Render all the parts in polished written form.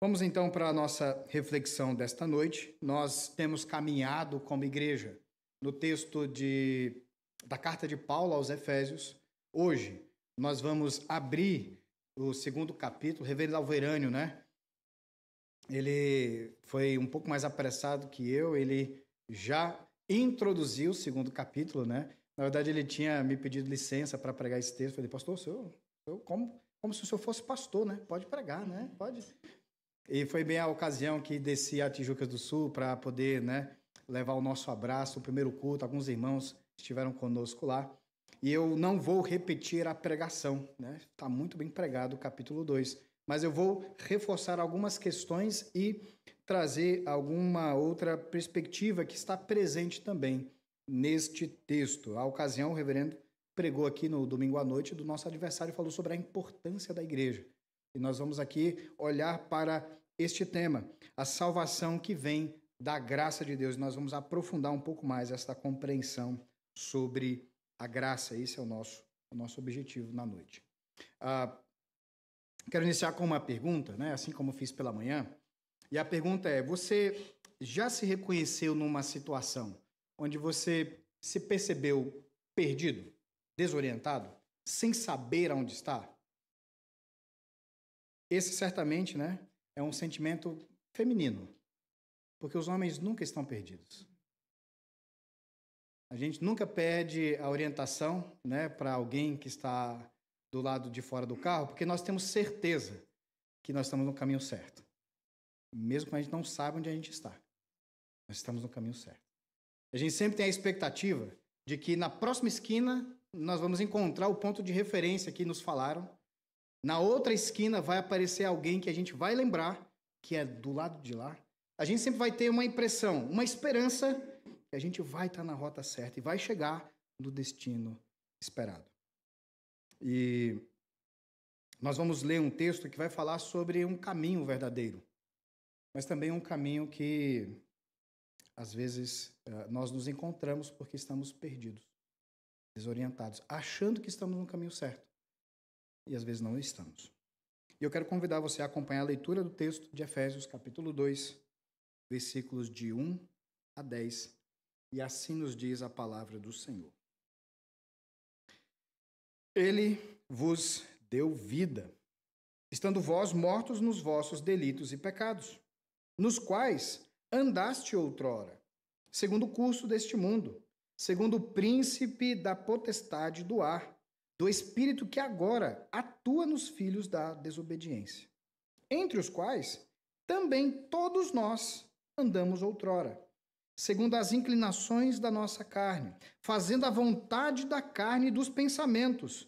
Vamos então para a nossa reflexão desta noite. Nós temos caminhado como igreja no texto da carta de Paulo aos Efésios. Hoje nós vamos abrir o segundo capítulo. O reverendo Alverânio, né? Ele foi um pouco mais apressado que eu, ele já introduziu o segundo capítulo, né? Na verdade, ele tinha me pedido licença para pregar esse texto. Eu falei, pastor, como se o senhor fosse pastor, né? Pode pregar, né? Pode. E foi bem a ocasião que desci a Tijucas do Sul para poder, né, levar o nosso abraço, o primeiro culto. Alguns irmãos estiveram conosco lá. E eu não vou repetir a pregação, né? Está muito bem pregado o capítulo 2. Mas eu vou reforçar algumas questões e trazer alguma outra perspectiva que está presente também neste texto. A ocasião, o reverendo pregou aqui no domingo à noite do nosso adversário e falou sobre a importância da igreja. E nós vamos aqui olhar para este tema, a salvação que vem da graça de Deus. Nós vamos aprofundar um pouco mais esta compreensão sobre a graça. Esse é o nosso objetivo na noite. Quero iniciar com uma pergunta, né? Assim como fiz pela manhã. E a pergunta é: você já se reconheceu numa situação onde você se percebeu perdido, desorientado, sem saber aonde está? Esse certamente, né, é um sentimento feminino, porque os homens nunca estão perdidos. A gente nunca pede a orientação, né, para alguém que está do lado de fora do carro, porque nós temos certeza que nós estamos no caminho certo. Mesmo que a gente não saiba onde a gente está, nós estamos no caminho certo. A gente sempre tem a expectativa de que na próxima esquina nós vamos encontrar o ponto de referência que nos falaram. Na outra esquina vai aparecer alguém que a gente vai lembrar que é do lado de lá. A gente sempre vai ter uma impressão, uma esperança que a gente vai estar na rota certa e vai chegar no destino esperado. E nós vamos ler um texto que vai falar sobre um caminho verdadeiro, mas também um caminho que, às vezes, nós nos encontramos porque estamos perdidos, desorientados, achando que estamos no caminho certo. E às vezes não estamos. E eu quero convidar você a acompanhar a leitura do texto de Efésios, capítulo 2, versículos de 1 a 10. E assim nos diz a palavra do Senhor. Ele vos deu vida, estando vós mortos nos vossos delitos e pecados, nos quais andaste outrora, segundo o curso deste mundo, segundo o príncipe da potestade do ar, do espírito que agora atua nos filhos da desobediência, entre os quais também todos nós andamos outrora, segundo as inclinações da nossa carne, fazendo a vontade da carne e dos pensamentos,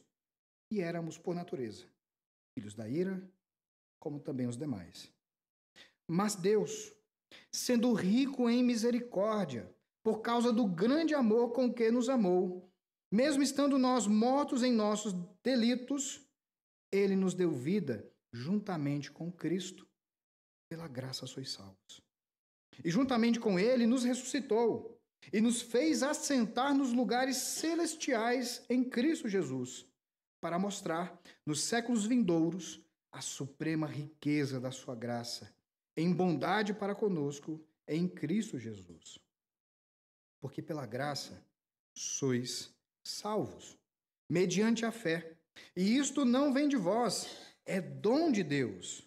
e éramos, por natureza, filhos da ira, como também os demais. Mas Deus, sendo rico em misericórdia, por causa do grande amor com que nos amou, mesmo estando nós mortos em nossos delitos, ele nos deu vida juntamente com Cristo. Pela graça sois salvos. E juntamente com ele nos ressuscitou e nos fez assentar nos lugares celestiais em Cristo Jesus, para mostrar nos séculos vindouros a suprema riqueza da sua graça, em bondade para conosco em Cristo Jesus. Porque pela graça sois salvos, mediante a fé. E isto não vem de vós, é dom de Deus,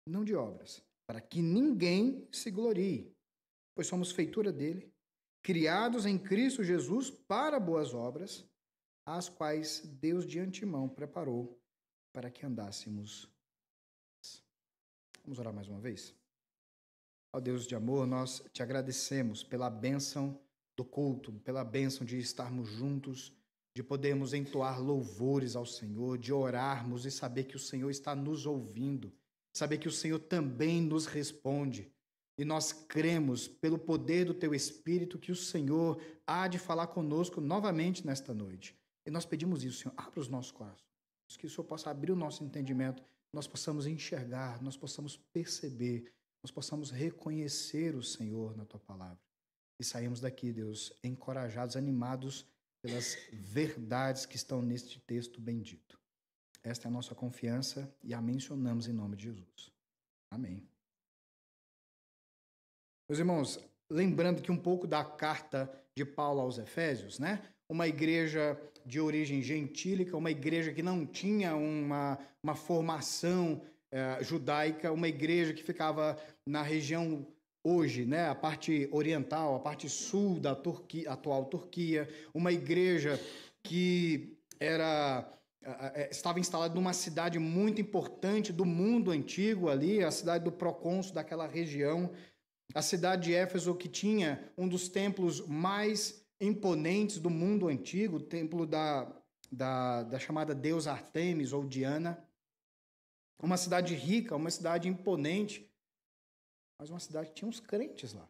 não de obras, para que ninguém se glorie, pois somos feitura dele, criados em Cristo Jesus para boas obras, as quais Deus de antemão preparou para que andássemos. Vamos orar mais uma vez? Ó Deus de amor, nós te agradecemos pela bênção do culto, pela bênção de estarmos juntos, de podermos entoar louvores ao Senhor, de orarmos e saber que o Senhor está nos ouvindo, saber que o Senhor também nos responde. E nós cremos, pelo poder do Teu Espírito, que o Senhor há de falar conosco novamente nesta noite. E nós pedimos isso, Senhor, abra os nossos corações, que o Senhor possa abrir o nosso entendimento, nós possamos enxergar, nós possamos perceber, nós possamos reconhecer o Senhor na Tua palavra. E saímos daqui, Deus, encorajados, animados pelas verdades que estão neste texto bendito. Esta é a nossa confiança e a mencionamos em nome de Jesus. Amém Meus irmãos, lembrando que um pouco da carta de Paulo aos Efésios, né? Uma igreja de origem gentílica, uma igreja que não tinha uma formação judaica, uma igreja que ficava na região hoje, né? A parte oriental, a parte sul da Turquia, atual Turquia, uma igreja que estava instalada numa cidade muito importante do mundo antigo ali, a cidade do procônsul daquela região, a cidade de Éfeso, que tinha um dos templos mais imponentes do mundo antigo, o templo da chamada deusa Artemis ou Diana. Uma cidade rica, uma cidade imponente, mas uma cidade que tinha uns crentes lá.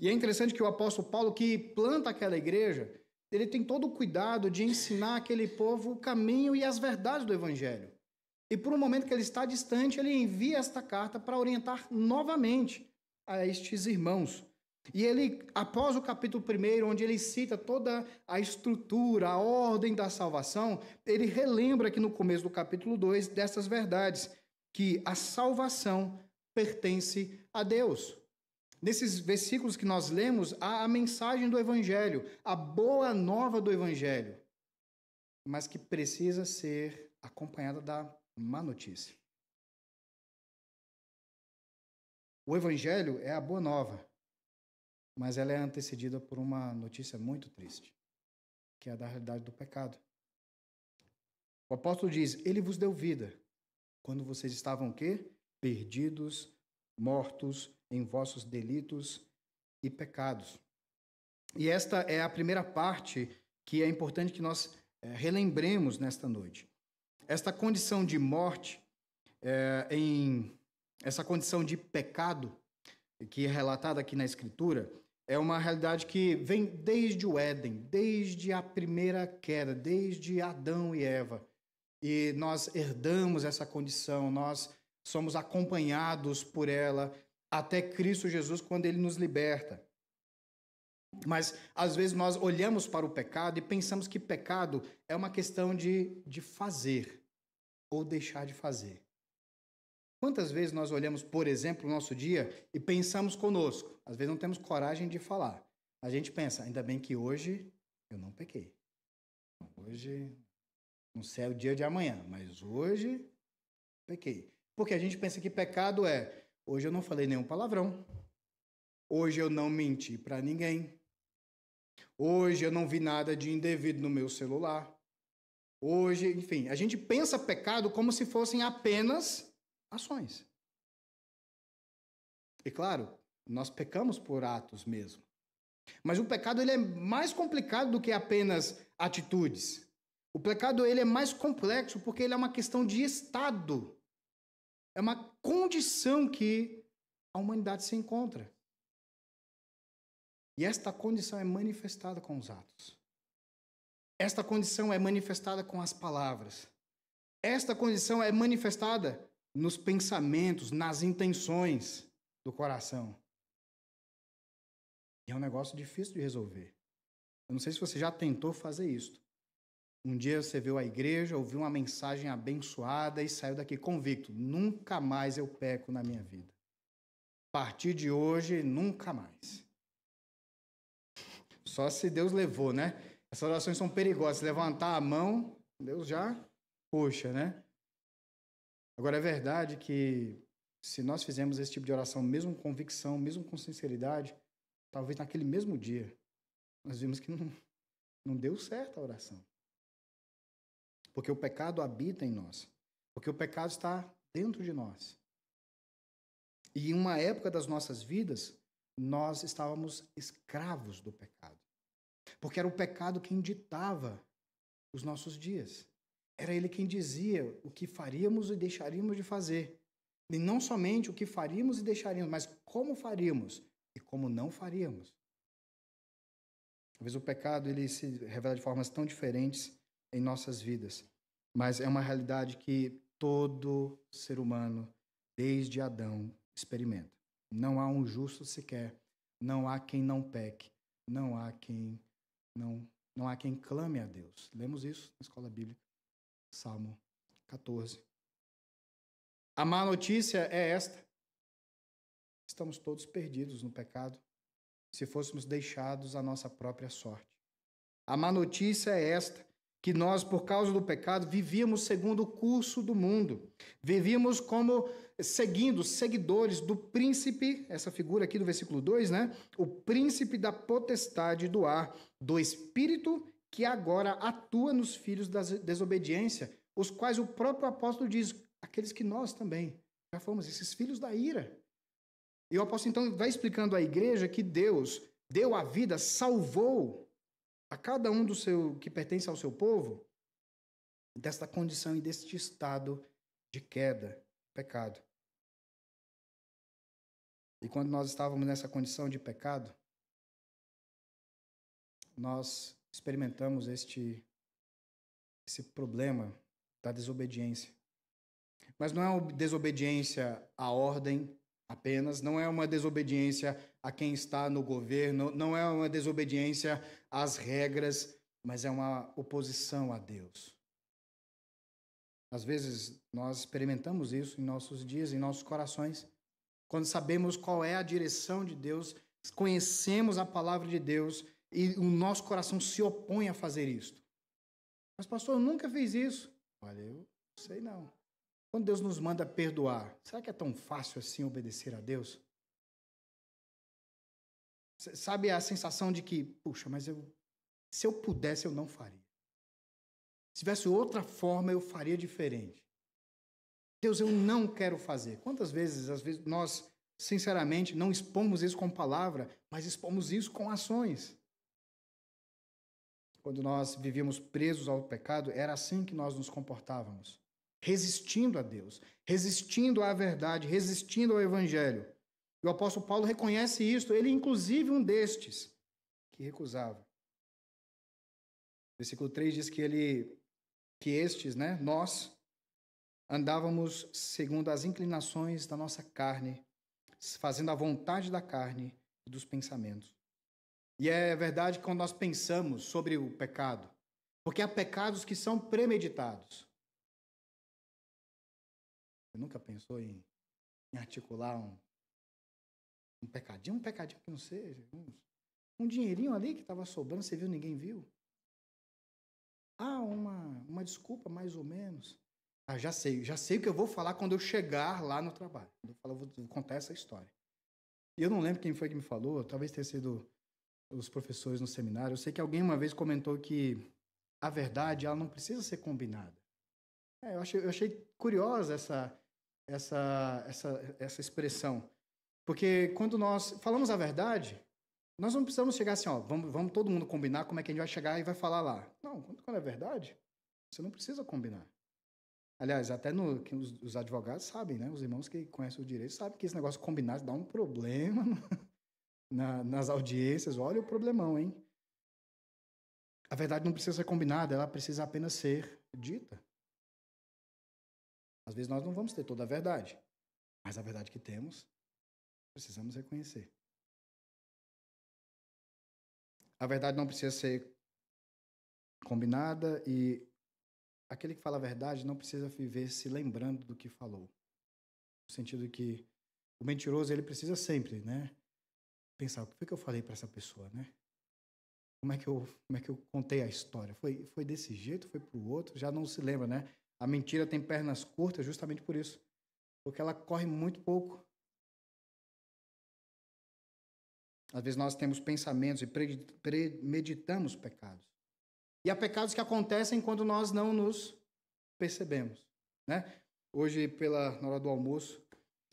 E é interessante que o apóstolo Paulo, que planta aquela igreja, ele tem todo o cuidado de ensinar aquele povo o caminho e as verdades do evangelho. E por um momento que ele está distante, ele envia esta carta para orientar novamente a estes irmãos. E ele, após o capítulo 1, onde ele cita toda a estrutura, a ordem da salvação, ele relembra aqui no começo do capítulo 2 dessas verdades, que a salvação pertence a Deus. Nesses versículos que nós lemos, há a mensagem do Evangelho, a boa nova do Evangelho, mas que precisa ser acompanhada da má notícia. O Evangelho é a boa nova, mas ela é antecedida por uma notícia muito triste, que é a da realidade do pecado. O apóstolo diz, ele vos deu vida, quando vocês estavam o quê? Perdidos, mortos em vossos delitos e pecados. E esta é a primeira parte que é importante que nós relembremos nesta noite. Esta condição de morte, essa condição de pecado, que é relatada aqui na Escritura, é uma realidade que vem desde o Éden, desde a primeira queda, desde Adão e Eva. E nós herdamos essa condição, nós somos acompanhados por ela até Cristo Jesus, quando ele nos liberta. Mas, às vezes, nós olhamos para o pecado e pensamos que pecado é uma questão de fazer ou deixar de fazer. Quantas vezes nós olhamos, por exemplo, o nosso dia e pensamos conosco? Às vezes não temos coragem de falar. A gente pensa, ainda bem que hoje eu não pequei. Hoje, não sei o dia de amanhã, mas hoje pequei. Porque a gente pensa que pecado é, hoje eu não falei nenhum palavrão. Hoje eu não menti para ninguém. Hoje eu não vi nada de indevido no meu celular. Hoje, enfim, a gente pensa pecado como se fossem apenas ações. E claro, nós pecamos por atos mesmo. Mas o pecado ele é mais complicado do que apenas atitudes. O pecado ele é mais complexo porque ele é uma questão de estado. É uma condição que a humanidade se encontra. E esta condição é manifestada com os atos. Esta condição é manifestada com as palavras. Esta condição é manifestada nos pensamentos, nas intenções do coração. E é um negócio difícil de resolver. Eu não sei se você já tentou fazer isso. Um dia você veio à igreja, ouviu uma mensagem abençoada e saiu daqui convicto. Nunca mais eu peco na minha vida. A partir de hoje, nunca mais. Só se Deus levou, né? Essas orações são perigosas. Se levantar a mão, Deus já puxa, né? Agora, é verdade que se nós fizermos esse tipo de oração, mesmo com convicção, mesmo com sinceridade, talvez naquele mesmo dia, nós vimos que não deu certo a oração. Porque o pecado habita em nós. Porque o pecado está dentro de nós. E em uma época das nossas vidas, nós estávamos escravos do pecado. Porque era o pecado quem ditava os nossos dias. Era ele quem dizia o que faríamos e deixaríamos de fazer. E não somente o que faríamos e deixaríamos, mas como faríamos e como não faríamos. Às vezes o pecado ele se revela de formas tão diferentes em nossas vidas. Mas é uma realidade que todo ser humano, desde Adão, experimenta. Não há um justo sequer. Não há quem não peque. Não há quem clame a Deus. Lemos isso na escola bíblica. Salmo 14. A má notícia é esta. estamos todos perdidos no pecado, se fôssemos deixados à nossa própria sorte. A má notícia é esta, que nós, por causa do pecado, vivíamos segundo o curso do mundo. Vivíamos como seguidores do príncipe, essa figura aqui do versículo 2, né? O príncipe da potestade do ar, do espírito que agora atua nos filhos da desobediência, os quais o próprio apóstolo diz, aqueles que nós também já fomos, esses filhos da ira. E o apóstolo então vai explicando à igreja que Deus deu a vida, salvou a cada um que pertence ao seu povo desta condição e deste estado de queda, pecado. E quando nós estávamos nessa condição de pecado, nós experimentamos esse problema da desobediência. Mas não é uma desobediência à ordem apenas, não é uma desobediência a quem está no governo, não é uma desobediência às regras, mas é uma oposição a Deus. Às vezes nós experimentamos isso em nossos dias, em nossos corações, quando sabemos qual é a direção de Deus, conhecemos a palavra de Deus e o nosso coração se opõe a fazer isto. Mas pastor, eu nunca fiz isso. Olha, eu não sei não. Quando Deus nos manda perdoar, será que é tão fácil assim obedecer a Deus? Sabe a sensação de que, puxa, mas se eu pudesse, eu não faria. Se tivesse outra forma, eu faria diferente. Deus, eu não quero fazer. Quantas vezes, às vezes, nós, sinceramente, não expomos isso com palavra, mas expomos isso com ações. Quando nós vivíamos presos ao pecado, era assim que nós nos comportávamos. Resistindo a Deus, resistindo à verdade, resistindo ao Evangelho. E o apóstolo Paulo reconhece isso, ele inclusive um destes que recusava. Versículo 3 diz que estes, né, nós, andávamos segundo as inclinações da nossa carne, fazendo a vontade da carne e dos pensamentos. E é verdade que quando nós pensamos sobre o pecado, porque há pecados que são premeditados. Você nunca pensou em articular um pecadinho que não seja, um dinheirinho ali que estava sobrando, você viu, ninguém viu? Ah, uma desculpa mais ou menos. Ah, já sei o que eu vou falar quando eu chegar lá no trabalho. Eu vou contar essa história. E eu não lembro quem foi que me falou, talvez tenha sido os professores no seminário. Eu sei que alguém uma vez comentou que a verdade ela não precisa ser combinada. Eu achei curiosa essa expressão. Porque quando nós falamos a verdade, nós não precisamos chegar assim, ó, vamos todo mundo combinar como é que a gente vai chegar e vai falar lá. Não, quando é verdade, você não precisa combinar. Aliás, até que os advogados sabem, né? Os irmãos que conhecem o direito sabem que esse negócio combinado dá um problema nas audiências. Olha o problemão, hein? A verdade não precisa ser combinada, ela precisa apenas ser dita. Às vezes nós não vamos ter toda a verdade, mas a verdade que temos, precisamos reconhecer. A verdade não precisa ser combinada e aquele que fala a verdade não precisa viver se lembrando do que falou. No sentido que o mentiroso, ele precisa sempre, né? Pensar, o que foi que eu falei para essa pessoa, né? Como é que eu contei a história? Foi desse jeito? Foi para o outro? Já não se lembra, né? A mentira tem pernas curtas justamente por isso. Porque ela corre muito pouco. Às vezes nós temos pensamentos e premeditamos pecados. E há pecados que acontecem quando nós não nos percebemos, né? Hoje, na hora do almoço,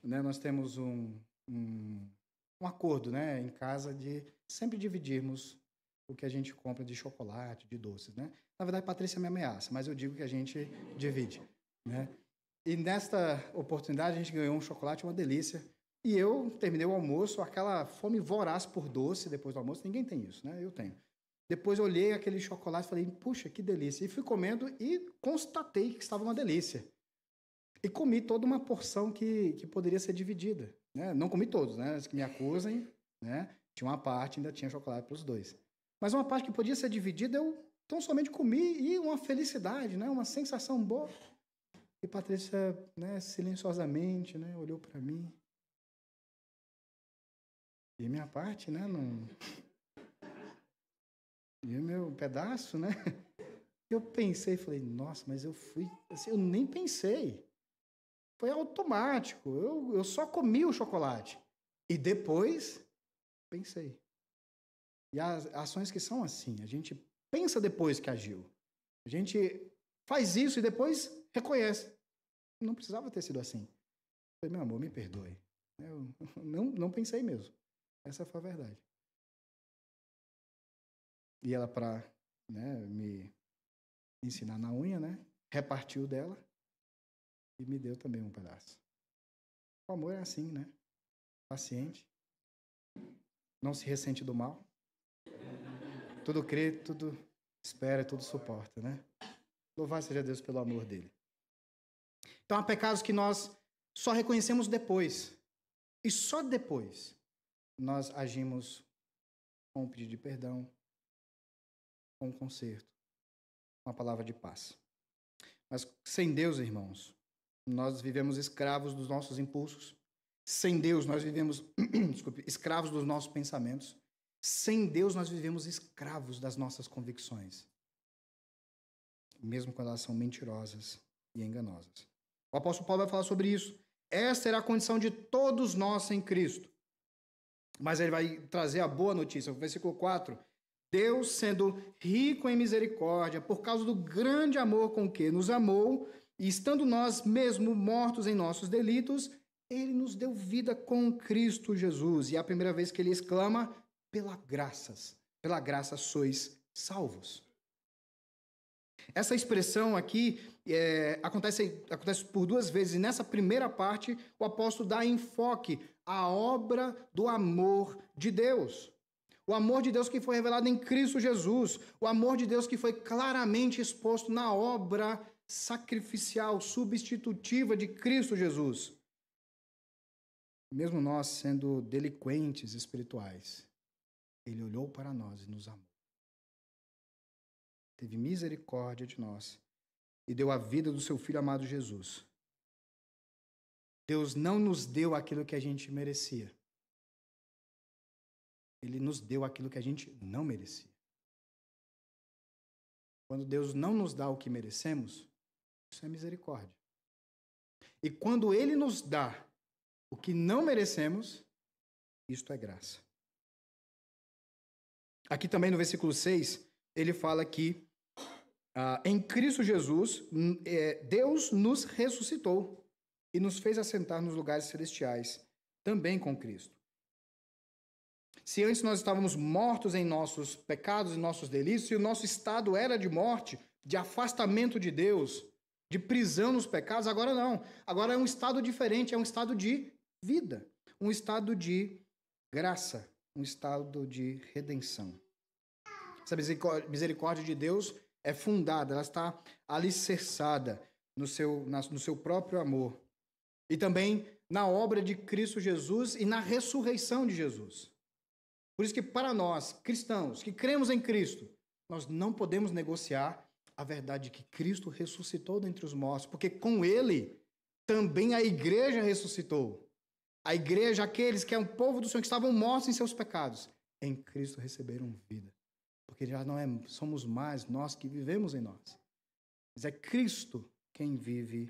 né, nós temos um acordo, né, em casa de sempre dividirmos o que a gente compra de chocolate, de doces, né? Na verdade, Patrícia me ameaça, mas eu digo que a gente divide, né? E nesta oportunidade, a gente ganhou um chocolate, uma delícia. E eu terminei o almoço, aquela fome voraz por doce depois do almoço. Ninguém tem isso, né? Eu tenho. Depois eu olhei aquele chocolate e falei, puxa, que delícia. E fui comendo e constatei que estava uma delícia. E comi toda uma porção que poderia ser dividida, né? Não comi todos, né? Os que me acusem, né? Tinha uma parte, ainda tinha chocolate para os dois. Mas uma parte que podia ser dividida, eu tão somente comi e uma felicidade, né? Uma sensação boa. E Patrícia, né, silenciosamente, né, olhou para mim. E minha parte, né? Não... E o meu pedaço, né? Eu pensei, falei, nossa, mas eu fui... Assim, eu nem pensei. Foi automático. Eu só comi o chocolate. E depois, pensei. E as ações que são assim, a gente pensa depois que agiu. A gente faz isso e depois reconhece. Não precisava ter sido assim. Eu falei, meu amor, me perdoe. Eu não pensei mesmo. Essa foi a verdade. E ela, para, né, me ensinar na unha, né, repartiu dela e me deu também um pedaço. O amor é assim, né? Paciente, não se ressente do mal. Tudo crê, tudo espera, tudo suporta, né? Louvado seja Deus pelo amor dele. Então, há pecados que nós só reconhecemos depois. E só depois nós agimos com um pedido de perdão, com um conserto, com a palavra de paz. Mas sem Deus, irmãos, nós vivemos escravos dos nossos impulsos. Sem Deus, nós vivemos desculpe, escravos dos nossos pensamentos. Sem Deus, nós vivemos escravos das nossas convicções, mesmo quando elas são mentirosas e enganosas. O apóstolo Paulo vai falar sobre isso. Esta era a condição de todos nós sem Cristo. Mas ele vai trazer a boa notícia. O versículo 4. Deus, sendo rico em misericórdia, por causa do grande amor com que nos amou, e estando nós mesmo mortos em nossos delitos, ele nos deu vida com Cristo Jesus. E é a primeira vez que ele exclama, pela graça sois salvos. Essa expressão aqui acontece por duas vezes. E nessa primeira parte, o apóstolo dá enfoque à obra do amor de Deus. O amor de Deus que foi revelado em Cristo Jesus. O amor de Deus que foi claramente exposto na obra sacrificial, substitutiva de Cristo Jesus. Mesmo nós sendo delinquentes espirituais, ele olhou para nós e nos amou. Teve misericórdia de nós e deu a vida do seu Filho amado Jesus. Deus não nos deu aquilo que a gente merecia. Ele nos deu aquilo que a gente não merecia. Quando Deus não nos dá o que merecemos, isso é misericórdia. E quando Ele nos dá o que não merecemos, isto é graça. Aqui também no versículo 6, ele fala que em Cristo Jesus, Deus nos ressuscitou e nos fez assentar nos lugares celestiais, também com Cristo. Se antes nós estávamos mortos em nossos pecados e nossos delitos, se o nosso estado era de morte, de afastamento de Deus, de prisão nos pecados, agora não. Agora é um estado diferente, é um estado de vida, um estado de graça, um estado de redenção. Essa misericórdia de Deus é fundada, ela está alicerçada no seu próprio amor. E também na obra de Cristo Jesus e na ressurreição de Jesus. Por isso que para nós, cristãos, que cremos em Cristo, nós não podemos negociar a verdade de que Cristo ressuscitou dentre os mortos, porque com Ele também a igreja ressuscitou. A igreja, aqueles que é um povo do Senhor, que estavam mortos em seus pecados, em Cristo receberam vida. Porque já não somos mais nós que vivemos em nós, mas é Cristo quem vive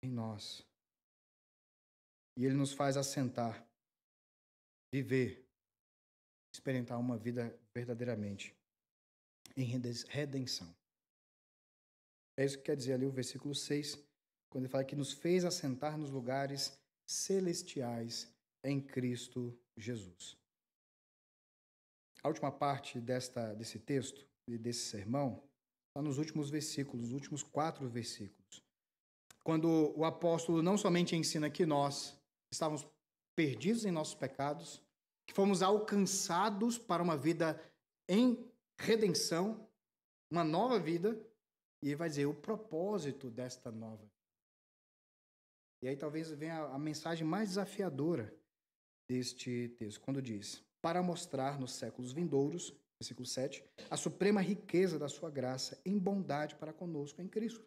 em nós. E Ele nos faz assentar, viver, experimentar uma vida verdadeiramente em redenção. É isso que quer dizer ali o versículo 6, quando ele fala que nos fez assentar nos lugares celestiais em Cristo Jesus. A última parte desse texto e desse sermão está nos últimos versículos, os últimos 4 versículos. Quando o apóstolo não somente ensina que nós estávamos perdidos em nossos pecados, que fomos alcançados para uma vida em redenção, uma nova vida, e ele vai dizer o propósito desta nova. E aí talvez venha a mensagem mais desafiadora deste texto, quando diz: para mostrar nos séculos vindouros, versículo 7, a suprema riqueza da sua graça em bondade para conosco em Cristo.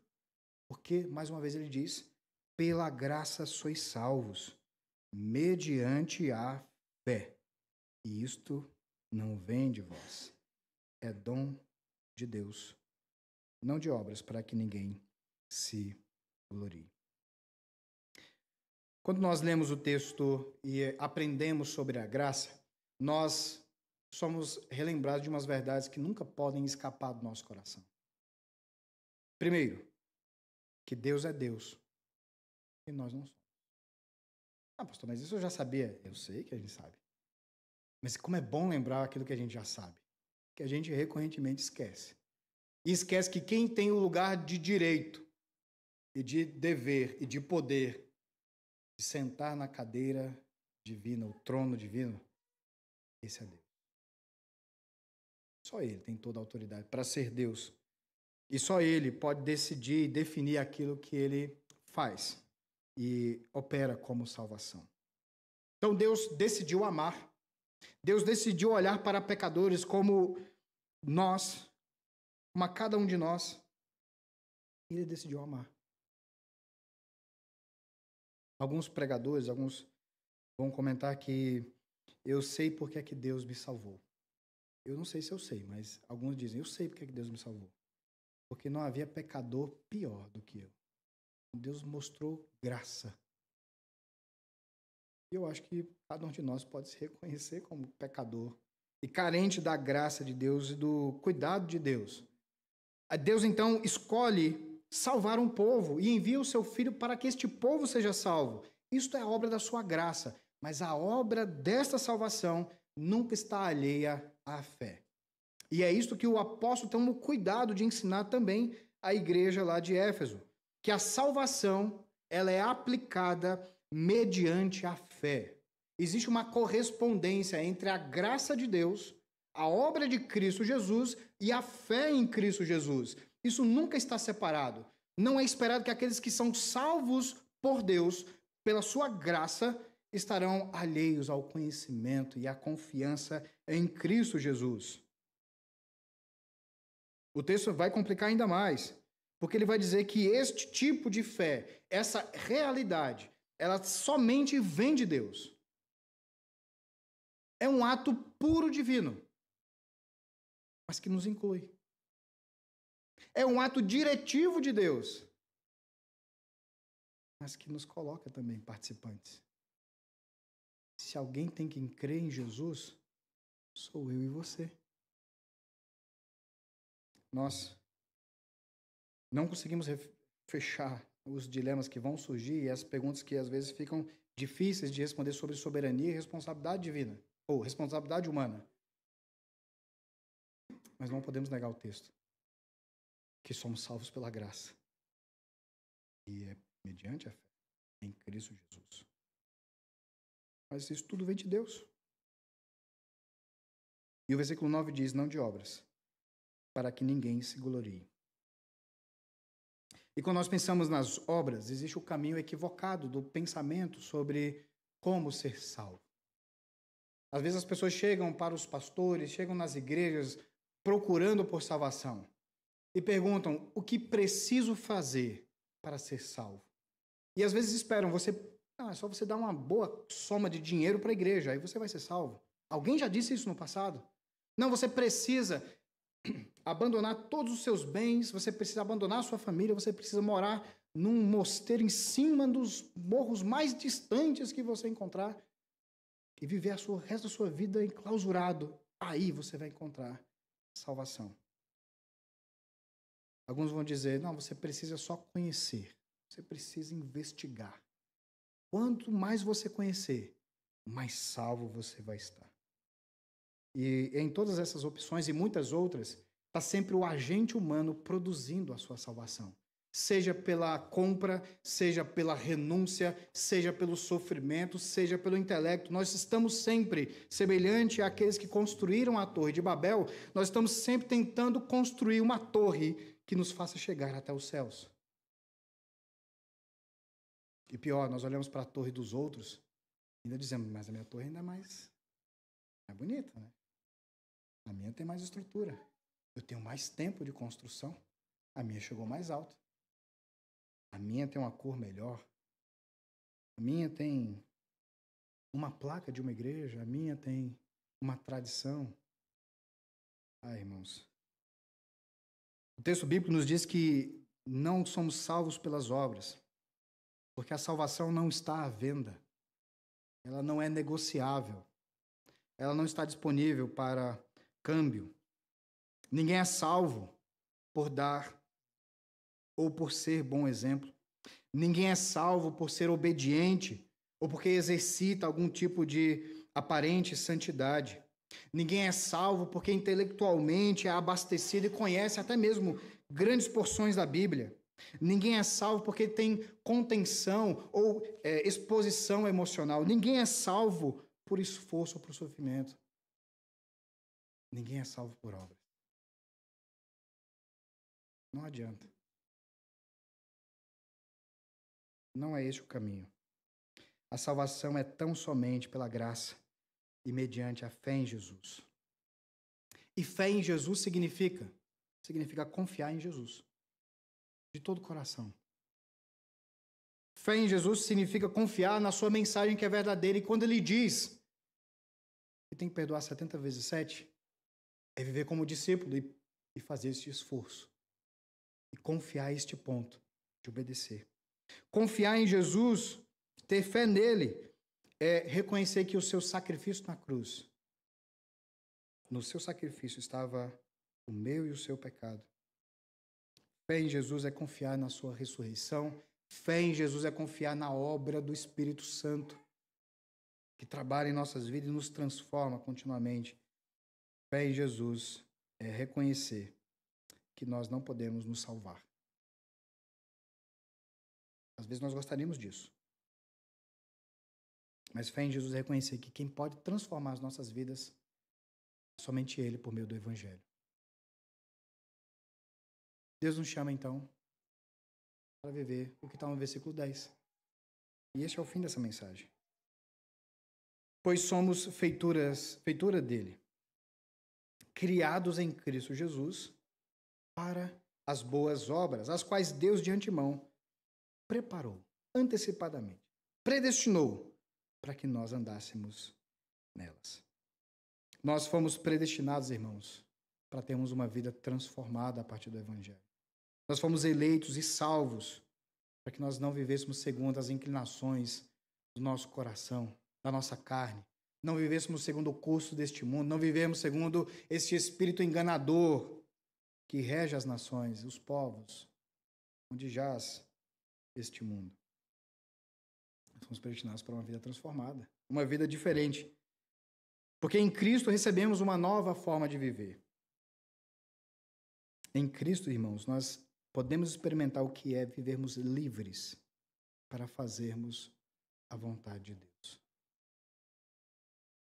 Porque, mais uma vez ele diz, pela graça sois salvos, mediante a fé. E isto não vem de vós, é dom de Deus, não de obras, para que ninguém se glorie. Quando nós lemos o texto e aprendemos sobre a graça, nós somos relembrados de umas verdades que nunca podem escapar do nosso coração. Primeiro, que Deus é Deus e nós não somos. Ah, pastor, mas isso eu já sabia. Eu sei que a gente sabe. Mas como é bom lembrar aquilo que a gente já sabe, que a gente recorrentemente esquece. E esquece que quem tem o lugar de direito e de dever e de poder de sentar na cadeira divina, o trono divino, esse é Deus. Só Ele tem toda a autoridade para ser Deus. E só Ele pode decidir e definir aquilo que Ele faz e opera como salvação. Então Deus decidiu amar. Deus decidiu olhar para pecadores como nós, como a cada um de nós. E Ele decidiu amar. Alguns pregadores, alguns vão comentar que eu sei porque é que Deus me salvou. Eu não sei se eu sei, mas alguns dizem, eu sei porque é que Deus me salvou. Porque não havia pecador pior do que eu. Deus mostrou graça. E eu acho que cada um de nós pode se reconhecer como pecador e carente da graça de Deus e do cuidado de Deus. Deus, então, escolhe salvar um povo e envia o seu Filho para que este povo seja salvo. Isto é a obra da sua graça, mas a obra desta salvação nunca está alheia à fé. E é isto que o apóstolo tem o cuidado de ensinar também à igreja lá de Éfeso, que a salvação ela é aplicada mediante a fé. Existe uma correspondência entre a graça de Deus, a obra de Cristo Jesus e a fé em Cristo Jesus. Isso nunca está separado. Não é esperado que aqueles que são salvos por Deus, pela sua graça, estarão alheios ao conhecimento e à confiança em Cristo Jesus. O texto vai complicar ainda mais, porque ele vai dizer que este tipo de fé, essa realidade, ela somente vem de Deus. É um ato puro divino, mas que nos inclui. É um ato diretivo de Deus, mas que nos coloca também participantes. Se alguém tem que crer em Jesus, sou eu e você. Nós não conseguimos fechar os dilemas que vão surgir e as perguntas que às vezes ficam difíceis de responder sobre soberania e responsabilidade divina, ou responsabilidade humana. Mas não podemos negar o texto, que somos salvos pela graça. E é mediante a fé em Cristo Jesus. Mas isso tudo vem de Deus. E o versículo 9 diz, não de obras, para que ninguém se glorie. E quando nós pensamos nas obras, existe o caminho equivocado do pensamento sobre como ser salvo. Às vezes as pessoas chegam para os pastores, chegam nas igrejas procurando por salvação e perguntam o que preciso fazer para ser salvo. E às vezes esperam é só você dar uma boa soma de dinheiro para a igreja, aí você vai ser salvo. Alguém já disse isso no passado? Não, você precisa abandonar todos os seus bens, você precisa abandonar a sua família, você precisa morar num mosteiro em cima dos morros mais distantes que você encontrar e viver o resto da sua vida enclausurado. Aí você vai encontrar salvação. Alguns vão dizer, não, você precisa só conhecer, você precisa investigar. Quanto mais você conhecer, mais salvo você vai estar. E em todas essas opções e muitas outras, está sempre o agente humano produzindo a sua salvação. Seja pela compra, seja pela renúncia, seja pelo sofrimento, seja pelo intelecto. Nós estamos sempre, semelhante àqueles que construíram a Torre de Babel, nós estamos sempre tentando construir uma torre que nos faça chegar até os céus. E pior, nós olhamos para a torre dos outros e ainda dizemos, mas a minha torre ainda é mais bonita, né? A minha tem mais estrutura. Eu tenho mais tempo de construção. A minha chegou mais alto. A minha tem uma cor melhor. A minha tem uma placa de uma igreja. A minha tem uma tradição. Irmãos, o texto bíblico nos diz que não somos salvos pelas obras, porque a salvação não está à venda, ela não é negociável, ela não está disponível para câmbio. Ninguém é salvo por dar ou por ser bom exemplo. Ninguém é salvo por ser obediente ou porque exercita algum tipo de aparente santidade. Ninguém é salvo porque intelectualmente é abastecido e conhece até mesmo grandes porções da Bíblia. Ninguém é salvo porque tem contenção ou exposição emocional. Ninguém é salvo por esforço ou por sofrimento. Ninguém é salvo por obras. Não adianta. Não é esse o caminho. A salvação é tão somente pela graça e mediante a fé em Jesus. E fé em Jesus significa confiar em Jesus de todo o coração. Fé em Jesus significa confiar na sua mensagem que é verdadeira. E quando ele diz que tem que perdoar 70 vezes 7, é viver como discípulo e fazer esse esforço. E confiar a este ponto de obedecer. Confiar em Jesus, ter fé nele, é reconhecer que o seu sacrifício na cruz, no seu sacrifício estava o meu e o seu pecado. Fé em Jesus é confiar na sua ressurreição. Fé em Jesus é confiar na obra do Espírito Santo, que trabalha em nossas vidas e nos transforma continuamente. Fé em Jesus é reconhecer que nós não podemos nos salvar. Às vezes nós gostaríamos disso. Mas fé em Jesus é reconhecer que quem pode transformar as nossas vidas é somente Ele, por meio do Evangelho. Deus nos chama, então, para viver o que está no versículo 10. E este é o fim dessa mensagem. Pois somos feitura dele, criados em Cristo Jesus para as boas obras, as quais Deus de antemão preparou, antecipadamente, predestinou para que nós andássemos nelas. Nós fomos predestinados, irmãos, para termos uma vida transformada a partir do Evangelho. Nós fomos eleitos e salvos para que nós não vivêssemos segundo as inclinações do nosso coração, da nossa carne. Não vivêssemos segundo o curso deste mundo, não vivemos segundo esse espírito enganador que rege as nações, os povos, onde jaz este mundo. Nós fomos predestinados para uma vida transformada, uma vida diferente. Porque em Cristo recebemos uma nova forma de viver. Em Cristo, irmãos, nós podemos experimentar o que é vivermos livres para fazermos a vontade de Deus.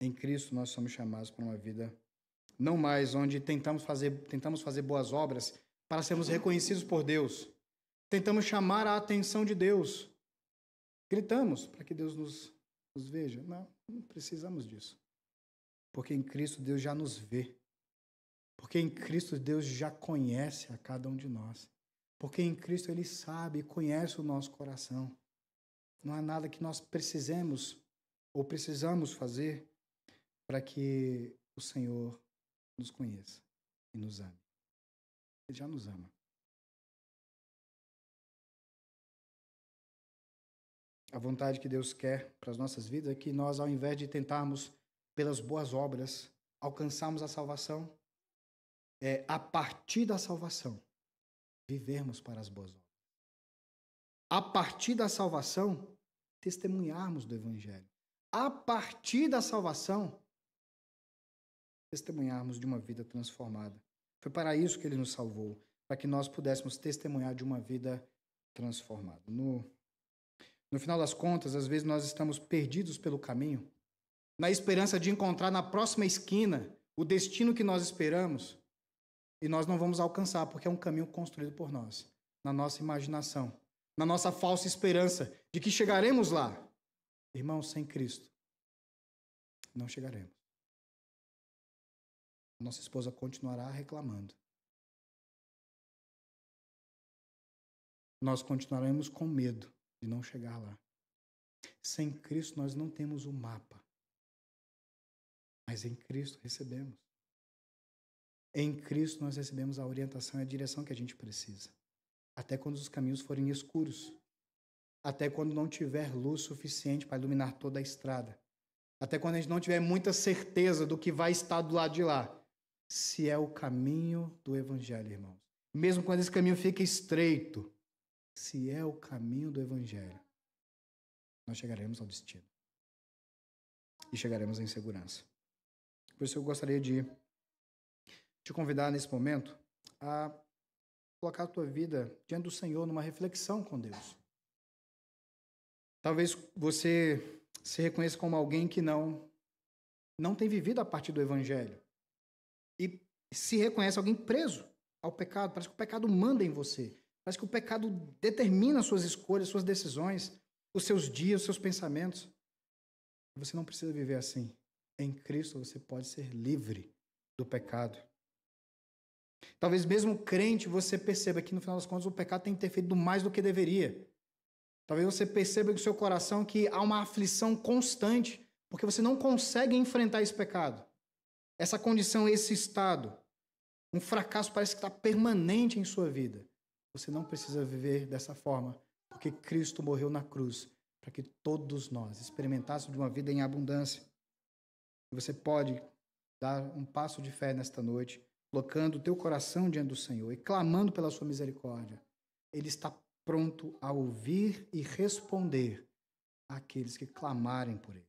Em Cristo nós somos chamados para uma vida não mais onde tentamos fazer boas obras para sermos reconhecidos por Deus. Tentamos chamar a atenção de Deus. Gritamos para que Deus nos veja. Não precisamos disso. Porque em Cristo Deus já nos vê. Porque em Cristo Deus já conhece a cada um de nós. Porque em Cristo Ele sabe e conhece o nosso coração. Não há nada que nós precisamos fazer para que o Senhor nos conheça e nos ame. Ele já nos ama. A vontade que Deus quer para as nossas vidas é que nós, ao invés de tentarmos pelas boas obras alcançarmos a salvação, a partir da salvação, vivermos para as boas obras. A partir da salvação, testemunharmos do Evangelho. A partir da salvação, testemunharmos de uma vida transformada. Foi para isso que Ele nos salvou, para que nós pudéssemos testemunhar de uma vida transformada. No final das contas, às vezes nós estamos perdidos pelo caminho, na esperança de encontrar na próxima esquina o destino que nós esperamos, e nós não vamos alcançar, porque é um caminho construído por nós, na nossa imaginação, na nossa falsa esperança de que chegaremos lá. Irmãos, sem Cristo, não chegaremos. Nossa esposa continuará reclamando. Nós continuaremos com medo de não chegar lá. Sem Cristo, nós não temos o mapa. Mas em Cristo recebemos. Em Cristo nós recebemos a orientação e a direção que a gente precisa. Até quando os caminhos forem escuros. Até quando não tiver luz suficiente para iluminar toda a estrada. Até quando a gente não tiver muita certeza do que vai estar do lado de lá. Se é o caminho do Evangelho, irmãos. Mesmo quando esse caminho fica estreito, se é o caminho do Evangelho, nós chegaremos ao destino. E chegaremos em segurança. Por isso eu gostaria de te convidar nesse momento a colocar a tua vida diante do Senhor numa reflexão com Deus. Talvez você se reconheça como alguém que não tem vivido a partir do Evangelho. E se reconhece alguém preso ao pecado. Parece que o pecado manda em você. Parece que o pecado determina suas escolhas, suas decisões, os seus dias, os seus pensamentos. Você não precisa viver assim. Em Cristo você pode ser livre do pecado. Talvez mesmo crente você perceba que no final das contas o pecado tem interferido mais do que deveria. Talvez você perceba no seu coração que há uma aflição constante, porque você não consegue enfrentar esse pecado. Essa condição, esse estado, um fracasso parece que está permanente em sua vida. Você não precisa viver dessa forma, porque Cristo morreu na cruz para que todos nós experimentássemos de uma vida em abundância. E você pode dar um passo de fé nesta noite, colocando o teu coração diante do Senhor e clamando pela sua misericórdia. Ele está pronto a ouvir e responder àqueles que clamarem por ele.